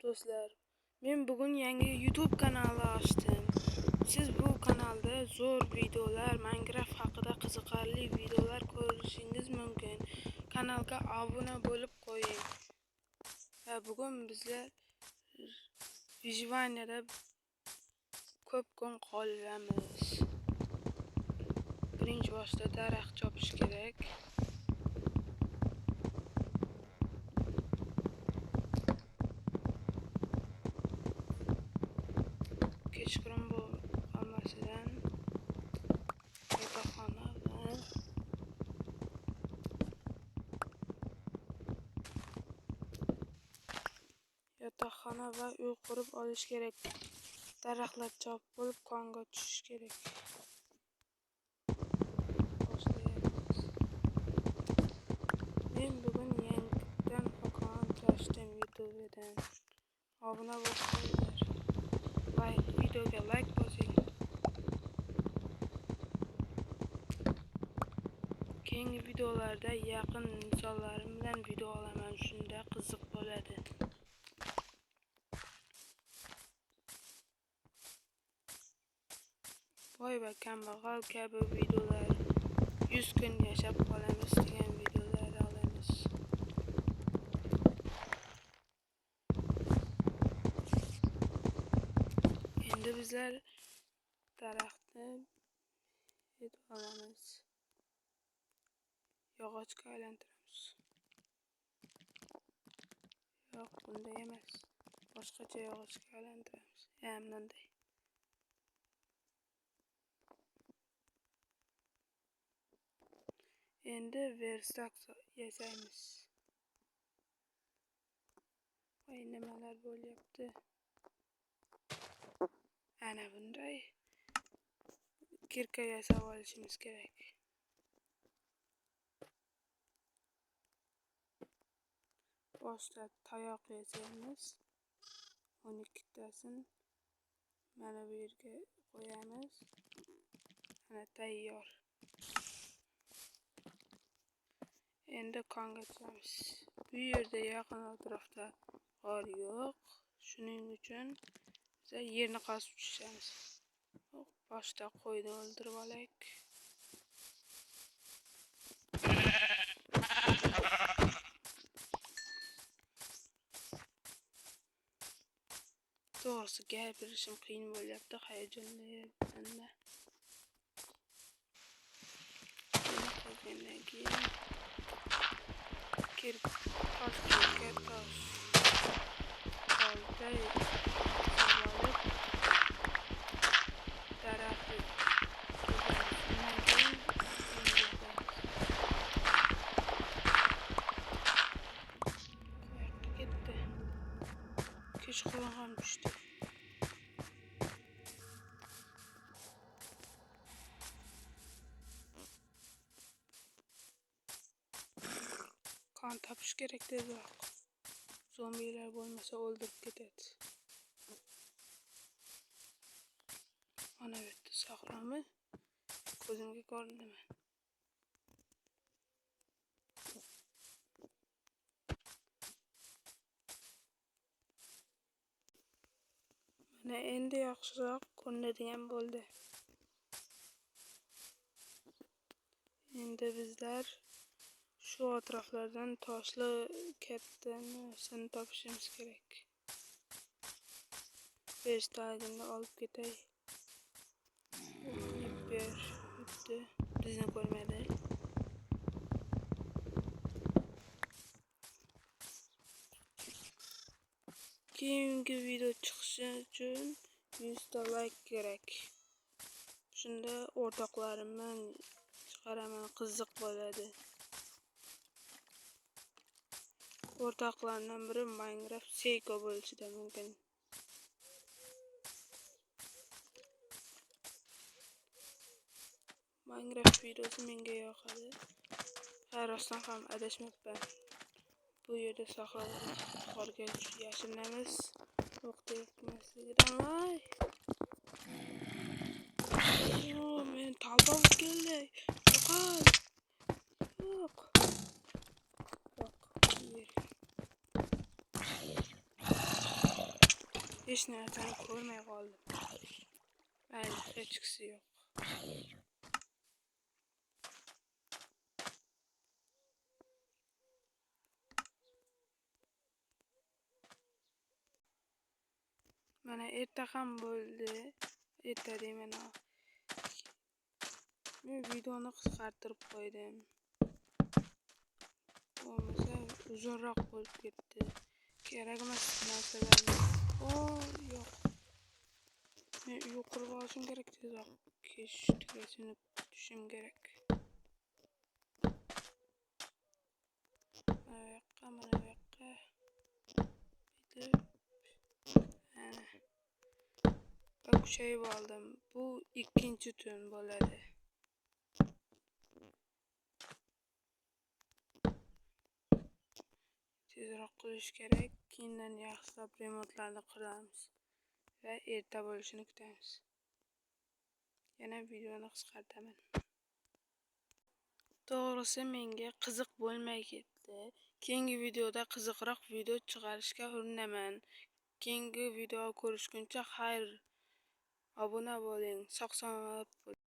Do'stlar, men bugun yangi YouTube kanali ochdim. Siz bu kanalda zo'r videolar, Minecraft haqida qiziqarli videolar ko'rishingiz mumkin. Kanalga obuna bo'lib qo'ying. Va bugun bizlar Vyjvaniyada ko'p kun qolamiz. Birinchi boshda daraxt chopish kerak. Kechqurun bo'lmasidan yotoqxona va uy qurib olish kerak. Daraxtlar chopib bo'lib konga tushish kerak. Boshlaymiz. Men bugun yangidan akkaunt ochdim YouTube'dan. Obuna bo'linglar. Videoga like bosing. Keyingi videolarda yaqin insonlarim bilan video olaman, shunda qiziq bo'ladi. Boy va kambag'al kabi videolar, 100 kun yashab qolamiz degan videolar olamiz. Endi bizlar daraxtni olamiz. Yog'ochga aylantiramiz. Yo'q, bunday emas. Boshqacha yog'ochga aylantiramiz. Bunday. Endi verstak yasaymiz. Voy, nimalar bo'lyapti? Ana bunday kirka yasab olishimiz kerak. Boshda tayoq yasaymiz. 12 tasini mana bu yerga qo'yamiz. Ana tayyor. Endi konga tushamiz. Bu yerda yaqin atrofda g'or yo'q. Shuning uchun biz yerni qazib tushamiz. Boshda qo'yni o'ldirib olaylik. To'g'risi gapirishim qiyin bo'lyapti, hayajonlanayapman. Qolgandan keyin tosh olib daraxtni ketdi. Kechqurun ham tushdi. Kon topish kerak tezroq. Zombilar bo'lmasa o'ldirib ketadi. Mana bu yerda sahromi? Ko'zimga ko'rindimi? Mana endi yaxshiroq ko'rinadigan bo'ldi. Endi bizlar shu atroflardan toshli katta narsani topishimiz kerak. Berishtaligimni olib ketay. Bizni ko'rmadi. Keyingi video chiqishi uchun 100 ta like kerak. Shunda o'rtoqlarimni chiqaraman, qiziq bo'ladi. O'rtoqlardan biri Minecraft Seiko bo'lishi mumkin. Minecraft videosi menga yoqadi. Rostdan ham adashmabman. Bu yerda sahroga yashirinamiz. O'qitayotmasligidan voy. Men talba keldi. Yo'qol. Yo'q. Hech narsani ko'rmay qoldim. Mayli, hechqisi yo'q. Mana erta ham bo'ldi. Erta deyman. Men videoni qisqartirib qo'ydim. Bo'lmasa uzunroq bo'lib ketdi. Kerak emas narsalarni. Yo'q. Men uyga qurib olishim kerak tezroq. Kech tugasini kutishim kerak. Mana bu yoqqa. Kuchayib oldim. Bu ikkinchi tun bo'ladi. Tezroq qilish kerak. Keyindan yaxshilab remontlarni qilamiz va erta bo'lishini kutamiz. Yana videoni qisqartaman. To'g'risi menga qiziq bo'lmay ketdi. Keyingi videoda qiziqroq video chiqarishga urinaman. Keyingi video ko'rishguncha xayr. Obuna bo'ling. Sog' salomat bo'ling.